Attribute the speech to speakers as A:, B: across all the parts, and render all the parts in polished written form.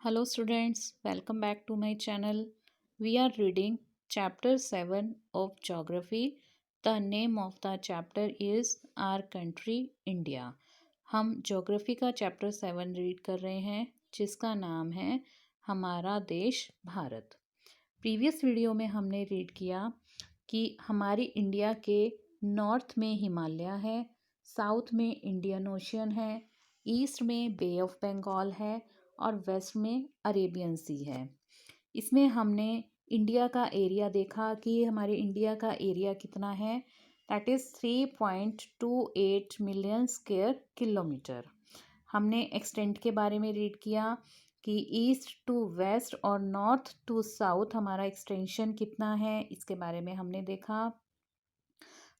A: Hello students, welcome back to my channel. We are reading chapter 7 of geography. The name of the chapter is Our Country India. हम geography का chapter 7 read कर रहे हैं जिसका नाम है हमारा देश भारत। प्रीवियस वीडियो में हमने रीड किया कि हमारी इंडिया के नॉर्थ में हिमालय है, साउथ में इंडियन ओशियन है, ईस्ट में बे ऑफ बंगाल है और वेस्ट में अरेबियन सी है। इसमें हमने इंडिया का एरिया देखा कि हमारे इंडिया का एरिया कितना है, that is 3.28 million square kilometre. हमने एक्सटेंट के बारे में रीड किया कि ईस्ट टू वेस्ट और नॉर्थ टू साउथ हमारा एक्सटेंशन कितना है, इसके बारे में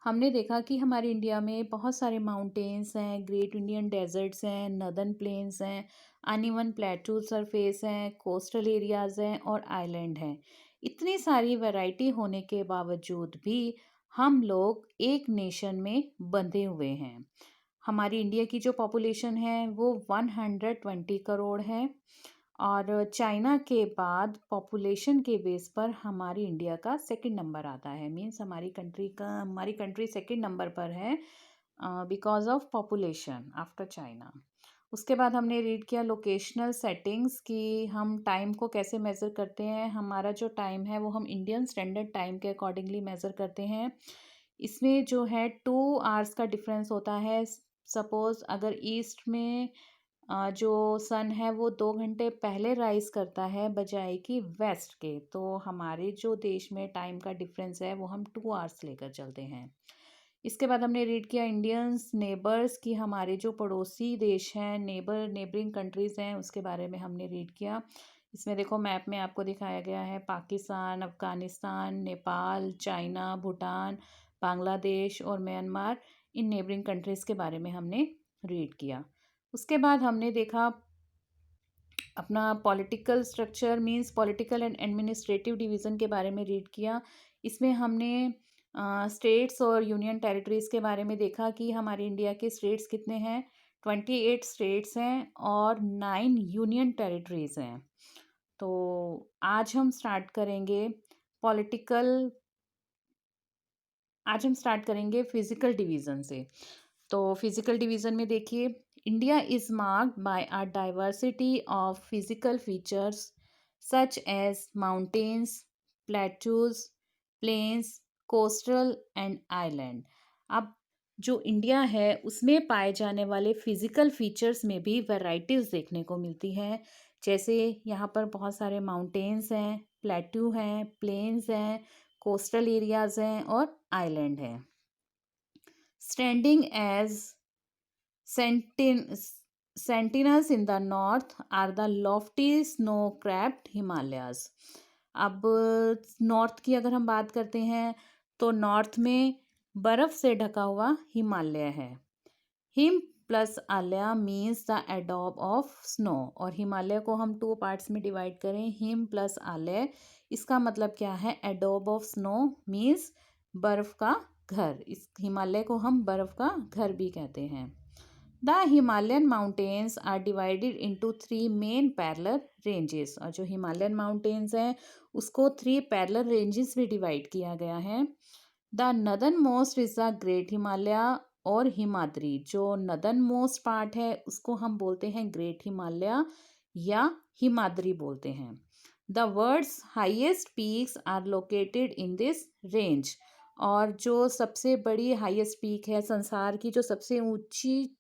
A: हमने देखा कि हमारे इंडिया में बहुत सारे माउंटेन्स हैं, ग्रेट इंडियन डेजर्ट्स हैं, नदर्न प्लेन्स हैं, अनइवन प्लेटू सरफेस हैं, कोस्टल एरियाज़ हैं और आइलैंड हैं। इतनी सारी वैरायटी होने के बावजूद भी हम लोग एक नेशन में बंधे हुए हैं। हमारी इंडिया की जो पॉपुलेशन है वो 120 करोड़ है और चाइना के बाद पॉपुलेशन के बेस पर हमारी इंडिया का सेकंड नंबर आता है। मीन्स हमारी कंट्री सेकंड नंबर पर है because of population after China. उसके बाद हमने रीड किया लोकेशनल सेटिंग्स कि हम टाइम को कैसे मेज़र करते हैं। हमारा जो टाइम है वो हम इंडियन स्टैंडर्ड टाइम के अकॉर्डिंगली मेज़र करते हैं। इसमें जो है 2 आवर्स का डिफरेंस होता है। सपोज़ अगर ईस्ट में जो सन है वो 2 घंटे पहले राइज करता है बजाय कि वेस्ट के, तो हमारे जो देश में टाइम का डिफरेंस है वो हम 2 आवर्स लेकर चलते हैं। इसके बाद हमने रीड किया इंडियंस नेबर्स की, हमारे जो पड़ोसी देश हैं, नेबरिंग कंट्रीज़ हैं, उसके बारे में हमने रीड किया। इसमें देखो मैप में आपको दिखाया गया है पाकिस्तान, अफ़गानिस्तान, नेपाल, चाइना, भूटान, बांग्लादेश और म्यांमार, इन नेबरिंग कंट्रीज़ के बारे में हमने रीड किया। उसके बाद हमने देखा अपना political structure means political and administrative division के बारे में रीड किया। इसमें हमने स्टेट्स और यूनियन टेरिटरीज़ के बारे में देखा कि हमारे इंडिया के स्टेट्स कितने हैं। 28 स्टेट्स हैं और 9 यूनियन टेरिटरीज़ हैं। तो आज हम स्टार्ट करेंगे पॉलिटिकल आज हम स्टार्ट करेंगे फिजिकल डिवीज़न से। तो फिजिकल डिवीज़न में देखिए, India is marked by a diversity of physical features such as mountains, plateaus, plains, coastal and island. अब जो इंडिया है उसमें पाए जाने वाले फिजिकल फीचर्स में भी वैराइटीज़ देखने को मिलती हैं। जैसे यहाँ पर बहुत सारे माउंटेन्स हैं, प्लेट्यू हैं, प्लेन्स हैं, कोस्टल एरियाज़ हैं और आइलैंड हैं। Standing as sentinels in the north are the lofty snow capped Himalayas. अब नॉर्थ की अगर हम बात करते हैं तो नॉर्थ में बर्फ़ से ढका हुआ हिमालय है। हिम प्लस आलय means the adobe of snow, और हिमालय को हम 2 पार्ट्स में डिवाइड करें, हिम प्लस आलय, इसका मतलब क्या है, एडोब ऑफ स्नो मीन्स बर्फ़ का घर। इस हिमालय को हम बर्फ़ का घर भी कहते हैं। The Himalayan mountains are divided into 3 main parallel ranges, और जो हिमालयन माउंटेन्स हैं उसको 3 पैरेलल रेंजेस में डिवाइड किया गया है। The northern most is the great Himalaya और हिमाद्री। जो नदर्न मोस्ट पार्ट है उसको हम बोलते हैं ग्रेट हिमालय या हिमाद्री बोलते हैं। The world's highest peaks are located in this range, और जो सबसे बड़ी हाईएस्ट पीक है, संसार की जो सबसे ऊंची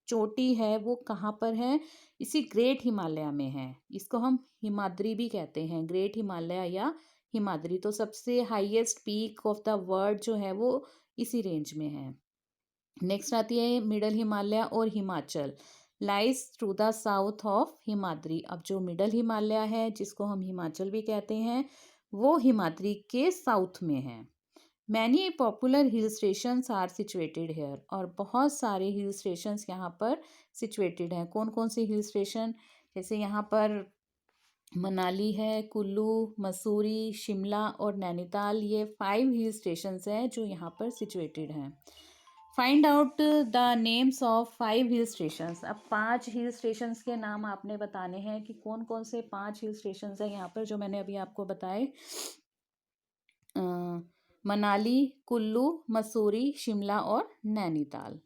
A: चोटी है वो कहाँ पर है, इसी ग्रेट हिमालय में है। इसको हम हिमाद्री भी कहते हैं, ग्रेट हिमालय या हिमाद्री। तो सबसे highest peak of the world जो है वो इसी रेंज में है। नेक्स्ट आती है मिडल हिमालय और Himachal, lies to the south of Himadri. अब जो मिडल हिमालय है जिसको हम हिमाचल भी कहते हैं वो हिमाद्री के साउथ में है। Many popular hill stations are situated here, और बहुत सारे हिल स्टेशंस यहाँ पर सिचुएटेड हैं। कौन कौन से हिल स्टेशन, जैसे यहाँ पर मनाली है, कुल्लू, मसूरी, शिमला और नैनीताल, ये 5 हिल स्टेशंस हैं जो यहाँ पर सिचुएटेड हैं। Find out the names of 5 hill stations. अब 5 हिल स्टेशंस के नाम आपने बताने हैं कि कौन कौन से 5 हिल स्टेशंस हैं यहाँ पर जो मैंने अभी आपको बताए। अ, मनाली, कुल्लू, मसूरी, शिमला और नैनीताल।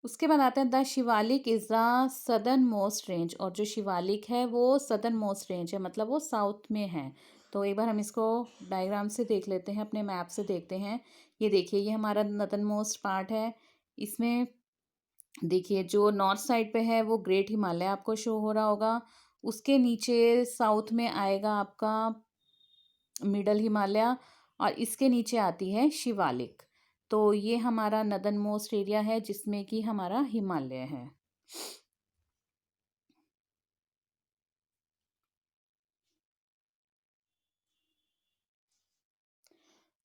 A: उसके बाद आते हैं the Shivalik is the southern most range. और जो शिवालिक है वो सदर्न मोस्ट रेंज है, मतलब वो साउथ में है। तो एक बार हम इसको डायग्राम से देख लेते हैं, अपने मैप से देखते हैं। ये देखिए, ये हमारा नदर्न मोस्ट पार्ट है। इसमें देखिए जो नॉर्थ साइड पे है वो ग्रेट हिमालय आपको शो हो रहा होगा। उसके नीचे साउथ में आएगा आपका मिडल हिमालय, और इसके नीचे आती है शिवालिक। तो ये हमारा नदर्न मोस्ट एरिया है जिसमें कि हमारा हिमालय है।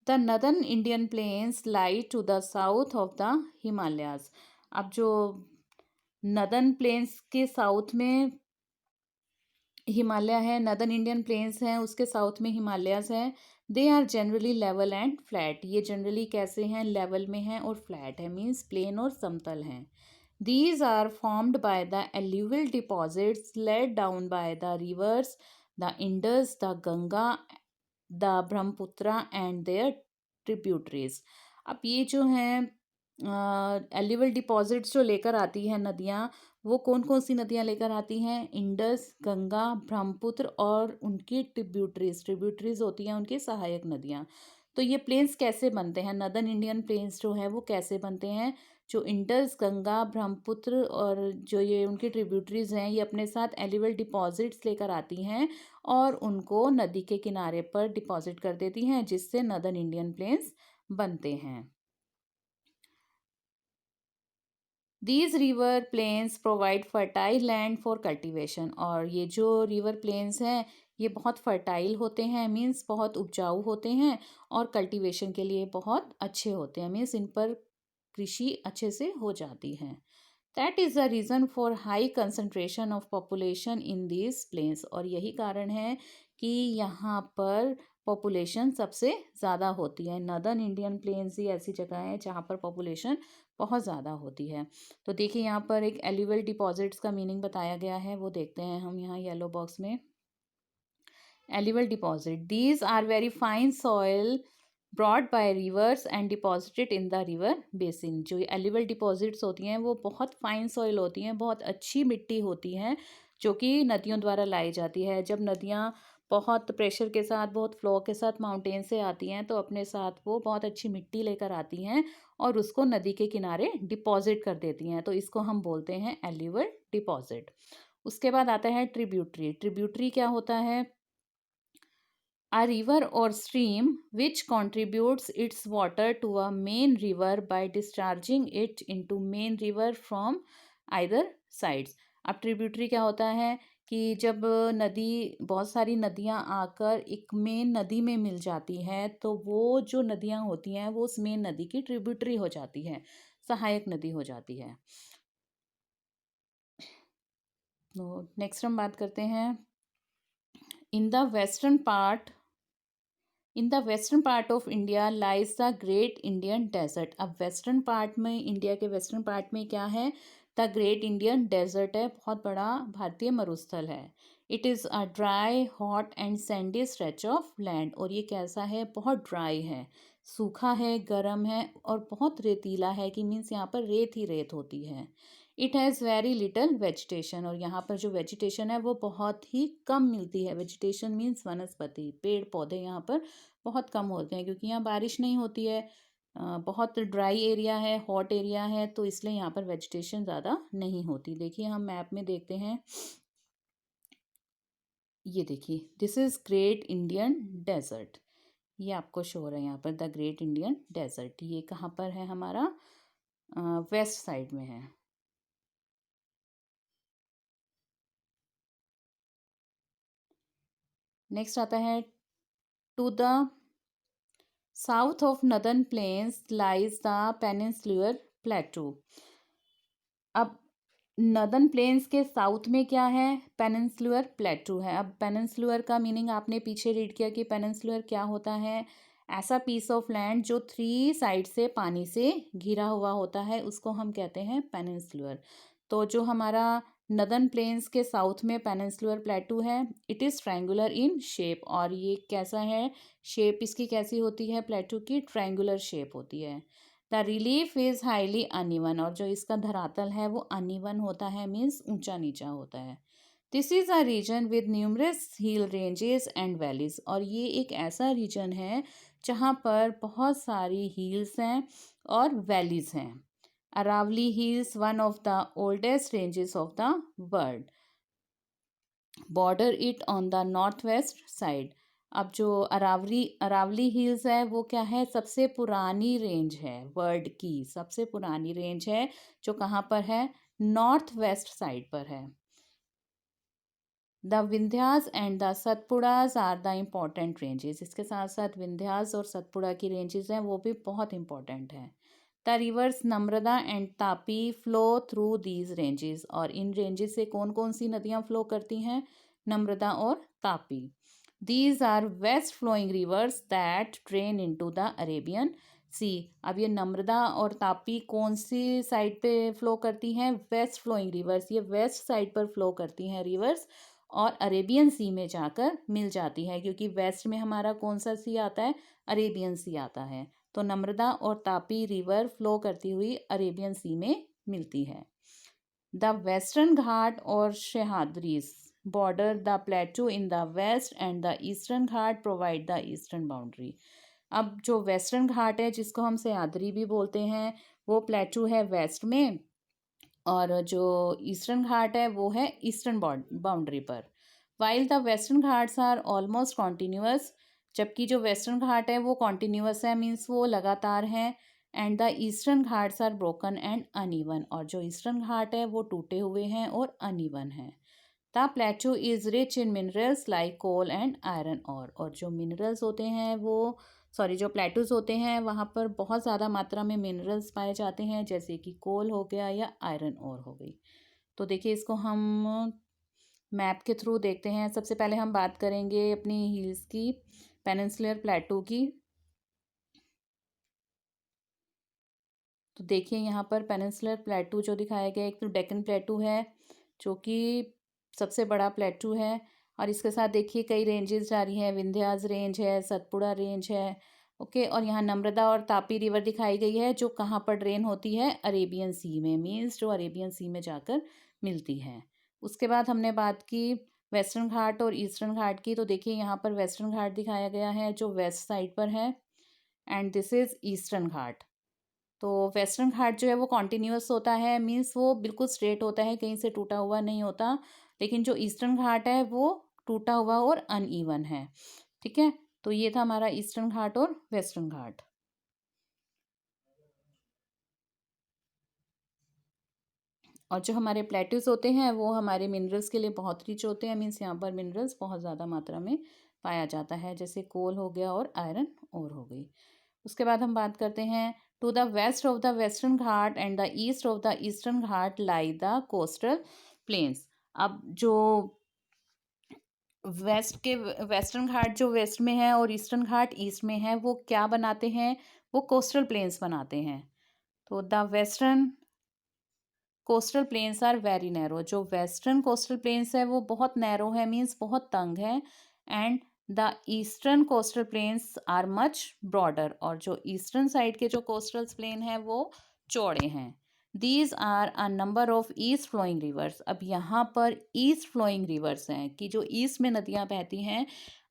A: The northern Indian plains lie to the south of the Himalayas. अब जो नदर्न प्लेन्स के साउथ में हिमालय है, नदर्न इंडियन प्लेन्स हैं, उसके साउथ में हिमालयाज हैं। They are generally level and flat. ये जनरली कैसे हैं? लेवल में हैं और फ्लैट है, मीन्स प्लेन और समतल हैं। These are formed by the alluvial deposits laid down by the rivers, the Indus, the Ganga, the Brahmaputra and their tributaries। अब ये जो हैं एल्यूवियल डिपॉजिट्स जो लेकर आती हैं नदियाँ, वो कौन कौन सी नदियाँ लेकर आती हैं? इंडस, गंगा, ब्रह्मपुत्र और उनकी ट्रिब्यूटरीज। ट्रिब्यूटरीज होती हैं उनकी सहायक नदियाँ। तो ये प्लेन्स कैसे बनते हैं? नदर्न इंडियन प्लेन्स जो हैं वो कैसे बनते हैं? जो इंडस, गंगा, ब्रह्मपुत्र और जो ये उनकी ट्रिब्यूटरीज हैं, ये अपने साथ एल्यूवियल डिपॉजिट्स लेकर आती हैं और उनको नदी के किनारे पर डिपॉजिट कर देती हैं, जिससे नदर्न इंडियन प्लेन्स बनते हैं। These river plains provide fertile land for cultivation. और ये जो रिवर प्लेन्स हैं ये बहुत फर्टाइल होते हैं, मीन्स बहुत उपजाऊ होते हैं, और कल्टिवेशन के लिए बहुत अच्छे होते हैं, मीन्स इन पर कृषि अच्छे से हो जाती है। That is the reason for high concentration of population in these plains. और यही कारण है कि यहाँ पर पॉपुलेशन सबसे ज़्यादा होती है। नदर्न इंडियन प्लेन्स ही ऐसी जगह है जहाँ पर पॉपुलेशन बहुत ज़्यादा होती है। तो देखिए यहाँ पर एक एल्यूवियल डिपॉजिट्स का मीनिंग बताया गया है, वो देखते हैं हम यहाँ येलो बॉक्स में। Alluvial deposit, these are very fine soil brought by rivers and deposited in the river basin. जो एल्यूवियल डिपॉजिट्स होती हैं वो बहुत फाइन सॉइल होती हैं, बहुत अच्छी मिट्टी होती हैं, जो कि नदियों द्वारा लाई जाती है। जब नदियाँ बहुत प्रेशर के साथ, बहुत फ्लो के साथ माउंटेन से आती हैं तो अपने साथ वो बहुत अच्छी मिट्टी लेकर आती हैं और उसको नदी के किनारे डिपॉजिट कर देती हैं। तो इसको हम बोलते हैं एल्यूवियल डिपॉजिट। उसके बाद आता है ट्रिब्यूटरी। ट्रिब्यूटरी क्या होता है? A river or stream which contributes its water to a main river by discharging it into main river from either sides। अब ट्रिब्यूटरी क्या होता है कि जब नदी, बहुत सारी नदियां आकर एक मेन नदी में मिल जाती हैं तो वो जो नदियां होती हैं वो उस मेन नदी की ट्रिब्यूटरी हो जाती है, सहायक नदी हो जाती है। तो नेक्स्ट हम बात करते हैं in the western part. In the western part of India lies the great Indian desert. अब वेस्टर्न पार्ट में, इंडिया के वेस्टर्न पार्ट में क्या है? द ग्रेट इंडियन डेजर्ट है, बहुत बड़ा भारतीय मरुस्थल है। It is a dry, hot and Sandy stretch of land. और ये कैसा है? बहुत ड्राई है, सूखा है, गर्म है और बहुत रेतीला है, कि मीन्स यहाँ पर रेत ही रेत होती है। It has very little vegetation. और यहाँ पर जो वेजिटेशन है वो बहुत ही कम मिलती है। वेजिटेशन मीन्स वनस्पति, पेड़ पौधे यहाँ पर बहुत कम होते हैं, क्योंकि यहाँ बारिश नहीं होती है, बहुत ड्राई एरिया है, हॉट एरिया है, तो इसलिए यहाँ पर वेजिटेशन ज़्यादा नहीं होती। देखिए हम मैप में देखते हैं, ये देखिए, this is great Indian desert. ये आपको शो हो रहा है यहाँ पर, द ग्रेट इंडियन डेजर्ट। ये कहाँ पर है? हमारा वेस्ट साइड में है। नेक्स्ट आता है to the south of northern plains lies the peninsular plateau. अब नदर्न प्लेन्स के साउथ में क्या है? पेनिनसुलर प्लेटू है। अब पेनिनसुलर का मीनिंग आपने पीछे रीड किया कि पेनिनसुलर क्या होता है? ऐसा पीस ऑफ लैंड जो 3 साइड से पानी से घिरा हुआ होता है उसको हम कहते हैं पेनिनसुलर। तो जो हमारा नदर्न प्लेन्स के साउथ में पेनिनसुलर प्लेटू है, it is triangular in shape. और ये कैसा है, शेप इसकी कैसी होती है, प्लेटू की ट्रायंगुलर शेप होती है। The relief is highly uneven, और जो इसका धरातल है वो अनइवन होता है, मीन्स ऊंचा नीचा होता है। This is a region with numerous hill ranges and valleys, और ये एक ऐसा रीजन है जहाँ पर बहुत सारी हिल्स हैं और वैलीज हैं। Aravalli hills, one of the oldest ranges of the world, border it on the north west side. अब जो अरावली हिल्स है वो क्या है, सबसे पुरानी रेंज है, वर्ल्ड की सबसे पुरानी रेंज है, जो कहाँ पर है, नॉर्थ वेस्ट साइड पर है। The Vindhyas and the Satpuras are the important ranges, इसके साथ साथ विंध्यास और सतपुड़ा की रेंजेस हैं वो भी बहुत इंपॉर्टेंट हैं। The rivers Narmada and Tapi flow through these ranges, और इन रेंजेस से कौन कौन सी नदियाँ फ्लो करती हैं, नम्रदा और Tapi. These are west flowing rivers that drain into the Arabian sea. अब ये नम्रदा और तापी कौन सी साइड पे फ्लो करती हैं, वेस्ट फ्लोइंग रिवर्स, ये वेस्ट साइड पर फ्लो करती हैं रिवर्स, और अरेबियन सी में जाकर मिल जाती है, क्योंकि वेस्ट में हमारा कौन सा सी आता है, अरेबियन सी आता है। तो नम्रदा और तापी रिवर फ्लो करती हुई अरेबियन सी में मिलती है। द वेस्टर्न घाट और Sahyadris border the plateau in the west and the eastern ghat provide the eastern boundary. अब जो वेस्टर्न घाट है जिसको हम सह्याद्री भी बोलते हैं, वो प्लेटू है वेस्ट में, और जो ईस्टर्न घाट है वो है ईस्टर्न बाउंड्री पर। While the western ghats are almost continuous, जबकि जो वेस्टर्न घाट है वो कॉन्टीन्यूअस है, मीन्स वो लगातार हैं। And the eastern ghats are broken and uneven, और जो ईस्टर्न घाट है वो टूटे हुए हैं और अनइवन हैं। The plateau is rich in minerals like coal and iron और जो मिनरल्स होते हैं वो, सॉरी, जो प्लेटूज होते हैं वहाँ पर बहुत ज़्यादा मात्रा में मिनरल्स पाए जाते हैं, जैसे कि कोल हो गया या आयरन और हो गई। तो देखिए इसको हम मैप के थ्रू देखते हैं। सबसे पहले हम बात करेंगे अपनी हिल्स की, पेनिनसुलर प्लेटू की। तो देखिए यहाँ पर पेनिनसुलर प्लेटू जो दिखाया गया है, एक तो डेक्कन प्लेटू है जो कि सबसे बड़ा प्लेटू है, और इसके साथ देखिए कई रेंजेस जा रही हैं, विंध्यास रेंज है, सतपुड़ा रेंज है, ओके। और यहाँ नम्रदा और तापी रिवर दिखाई गई है जो कहाँ पर ड्रेन होती है, अरेबियन सी में, मीन्स जो अरेबियन सी में जाकर मिलती है। उसके बाद हमने बात की वेस्टर्न घाट और ईस्टर्न घाट की। तो देखिए यहाँ पर वेस्टर्न घाट दिखाया गया है जो वेस्ट साइड पर है, एंड दिस इज़ ईस्टर्न घाट। तो वेस्टर्न घाट जो है वो कॉन्टिन्यूअस होता है, मीन्स वो बिल्कुल स्ट्रेट होता है, कहीं से टूटा हुआ नहीं होता। लेकिन जो ईस्टर्न घाट है वो टूटा हुआ और अनइवन है, ठीक है। तो ये था हमारा ईस्टर्न घाट और वेस्टर्न घाट। और जो हमारे प्लेट्यूज होते हैं वो हमारे मिनरल्स के लिए बहुत रिच होते हैं, मीन्स यहाँ पर मिनरल्स बहुत ज़्यादा मात्रा में पाया जाता है, जैसे कोल हो गया और आयरन और हो गई। उसके बाद हम बात करते हैं, to the west of the western ghat and the east of the eastern ghat lie the coastal plains. अब जो वेस्टर्न घाट जो वेस्ट में है और ईस्टर्न घाट ईस्ट में है, वो क्या बनाते हैं, वो कोस्टल प्लेन्स बनाते हैं। तो the western coastal plains are very narrow, जो वेस्टर्न कोस्टल प्लेन्स है वो बहुत नैरो है, मीन्स बहुत तंग है। And the eastern coastal plains are much broader, और जो ईस्टर्न साइड के जो कोस्टल प्लेन है वो चौड़े हैं। These are a number of east flowing rivers. अब यहाँ पर ईस्ट फ्लोइंग रिवर्स हैं कि जो ईस्ट में नदियाँ बहती हैं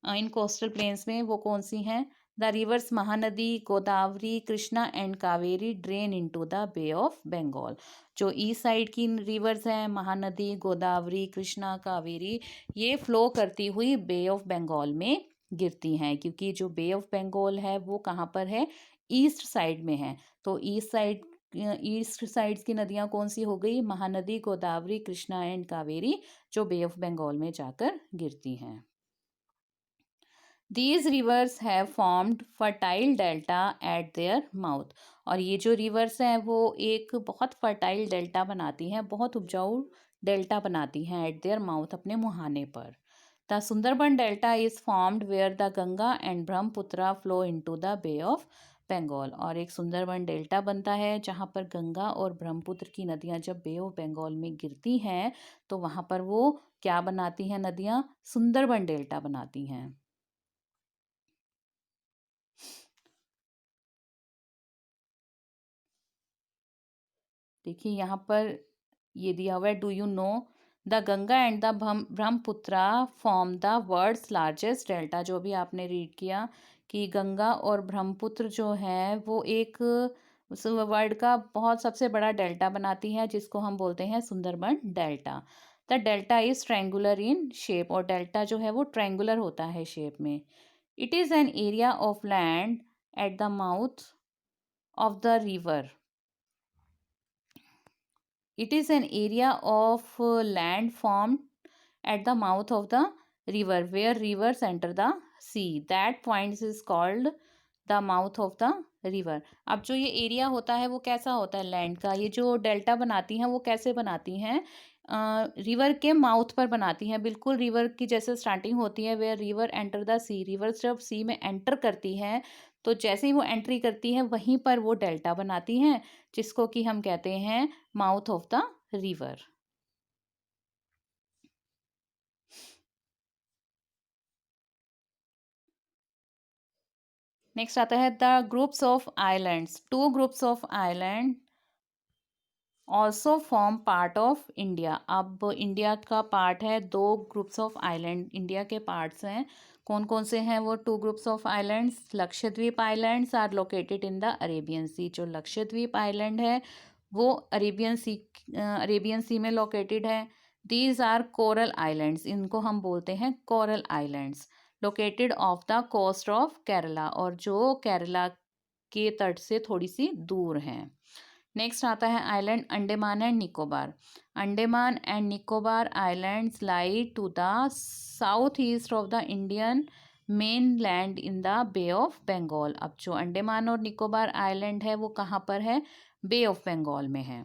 A: इन कोस्टल प्लेन्स में, वो कौन सी हैं, the rivers Mahanadi, Godavari, Krishna and Kaveri drain into the Bay of Bengal. जो ईस्ट साइड की रिवर्स हैं, महानदी, गोदावरी, कृष्णा, कावेरी, ये फ्लो करती हुई बे ऑफ बंगाल में गिरती हैं, क्योंकि जो बे ऑफ बंगाल है वो कहाँ पर है, ईस्ट साइड में है। तो ईस्ट साइड की नदियाँ कौन सी हो गई, महानदी, गोदावरी, कृष्णा एंड कावेरी, जो बे ऑफ बंगाल में जाकर गिरती हैं। These rivers have formed fertile delta at their mouth, और ये जो रिवर्स हैं वो एक बहुत फर्टाइल डेल्टा बनाती हैं, बहुत उपजाऊ डेल्टा बनाती हैं एट देयर माउथ, अपने मुहाने पर। The Sundarban delta is formed where the Ganga and Brahmaputra flow into the Bay of Bengal. और एक सुंदरबन डेल्टा बनता है जहाँ पर गंगा और ब्रह्मपुत्र की नदियाँ जब बे ऑफ बंगाल में गिरती हैं तो वहाँ पर वो क्या बनाती हैं नदियाँ? सुंदरबन डेल्टा बनाती हैं। देखिए यहाँ पर ये दिया हुआ है, do you know the Ganga and the Brahmaputra form the world's largest delta. जो भी आपने रीड किया कि गंगा और ब्रह्मपुत्र जो है वो एक वर्ल्ड का बहुत सबसे बड़ा डेल्टा बनाती है जिसको हम बोलते हैं Sundarban delta. The delta is triangular in shape, और डेल्टा जो है वो ट्रायंगुलर होता है शेप में। It is an area of land at the mouth of the river. It is an area of land formed at the mouth of the river where rivers enter the sea. That point is called the mouth of the river. अब जो ये area होता है वो कैसा होता है land का? ये जो डेल्टा बनाती हैं वो कैसे बनाती हैं? रिवर के माउथ पर बनाती हैं, बिल्कुल रिवर की जैसे स्टार्टिंग होती है where river enter the sea. River जब सी में एंटर करती है तो जैसे ही वो एंट्री करती है वहीं पर वो डेल्टा बनाती हैं जिसको कि हम कहते हैं mouth of the river. Next आता है the groups of islands. Two groups of island also form part of India. अब इंडिया का पार्ट है, दो ग्रुप्स ऑफ आइलैंड इंडिया के पार्ट्स हैं। कौन कौन से हैं वो two groups of islands? Lakshadweep islands are located in the Arabian sea. जो लक्षद्वीप आइलैंड है वो अरेबियन सी में लोकेटेड है। दीज आर कोरल आइलैंड्स, इनको हम बोलते हैं coral islands, located off the coast of Kerala, और जो केरला के तट से थोड़ी सी दूर हैं। नेक्स्ट आता है island Andaman and Nicobar. Andaman and Nicobar islands lie to the south east of the Indian mainland in the Bay of Bengal. अब जो अंडमान और निकोबार आइलैंड है वो कहाँ पर है? बे ऑफ बंगाल में है।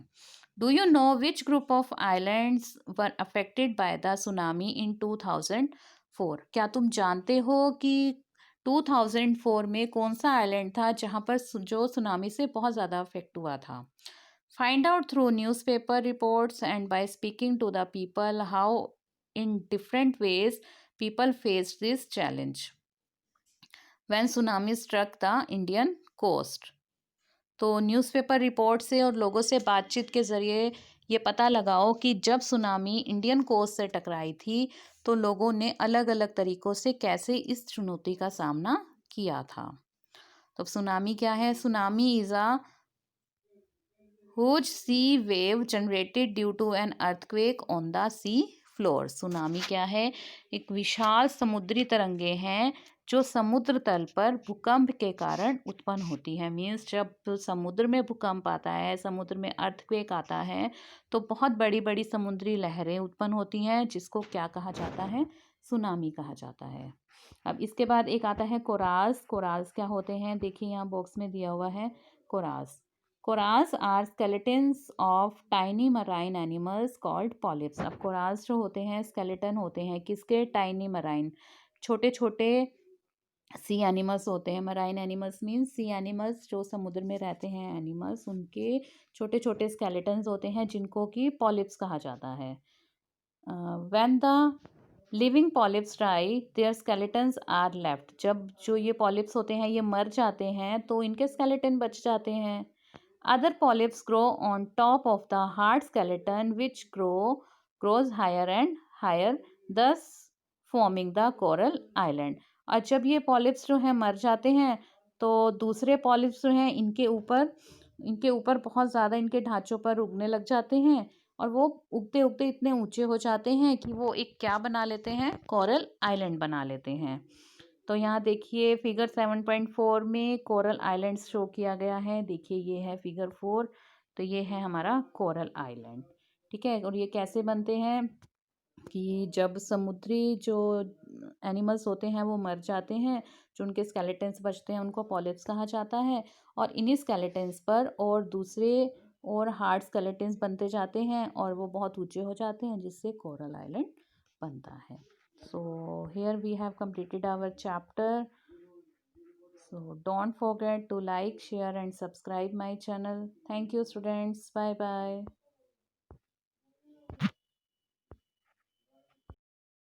A: Do you know which group of islands were affected by the tsunami in 2004? क्या तुम जानते हो कि 2004 में कौन सा आइलैंड था जहाँ पर जो सुनामी से बहुत ज़्यादा अफेक्ट हुआ था? Find out through newspaper reports and by speaking to the people how in different ways people faced this challenge when tsunami struck the Indian coast. तो न्यूज़पेपर रिपोर्ट से और लोगों से बातचीत के ज़रिए ये पता लगाओ कि जब सुनामी इंडियन कोस्ट से टकराई थी तो लोगों ने अलग अलग तरीक़ों से कैसे इस चुनौती का सामना किया था। तो सुनामी क्या है? Tsunami is a huge sea wave generated due to an earthquake on the sea floor. Tsunami क्या है? एक विशाल समुद्री तरंगे हैं जो समुद्र तल पर भूकंप के कारण उत्पन्न होती है। मीन्स जब समुद्र में भूकंप आता है, समुद्र में अर्थक्वेक आता है तो बहुत बड़ी बड़ी समुद्री लहरें उत्पन्न होती हैं जिसको क्या कहा जाता है? सुनामी कहा जाता है। अब इसके बाद एक आता है कोराल्स। कोराल्स क्या होते हैं? देखिए यहाँ बॉक्स में दिया हुआ है corals. Corals are skeletons of tiny marine animals called polyps. अब कोराल्स जो होते हैं स्केलेटन होते हैं किसके? टाइनी मराइन, छोटे छोटे सी एनिमल्स होते हैं। मराइन एनिमल्स मीन्स सी एनिमल्स, जो समुद्र में रहते हैं एनिमल्स, उनके छोटे छोटे स्केलेटन्स होते हैं जिनको कि पॉलिप्स कहा जाता है। When the living polyps die their skeletons are left. जब जो ये पॉलिप्स होते हैं ये मर जाते हैं तो इनके स्केलेटन बच जाते हैं। Other polyps grow on top of the hard skeleton which grows higher and higher thus forming the coral island. और जब ये पॉलिप्स जो हैं मर जाते हैं तो दूसरे पॉलिप्स जो हैं इनके ऊपर बहुत ज़्यादा इनके ढांचों पर उगने लग जाते हैं और वो उगते उगते इतने ऊंचे हो जाते हैं कि वो एक क्या बना लेते हैं? कोरल आइलैंड बना लेते हैं। तो यहाँ देखिए फिगर 7.4 में कोरल आइलैंड्स शो किया गया है। देखिए ये है फिगर 4, तो ये है हमारा कोरल आइलैंड। ठीक है, और ये कैसे बनते हैं कि जब समुद्री जो एनिमल्स होते हैं वो मर जाते हैं, जो उनके स्केलेटन्स बचते हैं उनको पॉलिप्स कहा जाता है, और इन्हीं स्केलेटन्स पर और दूसरे और हार्ड स्केलेटन्स बनते जाते हैं और वो बहुत ऊंचे हो जाते हैं जिससे कोरल आइलैंड बनता है। So here we have completed our chapter. So don't forget to like, share and subscribe my channel. Thank you students. Bye bye.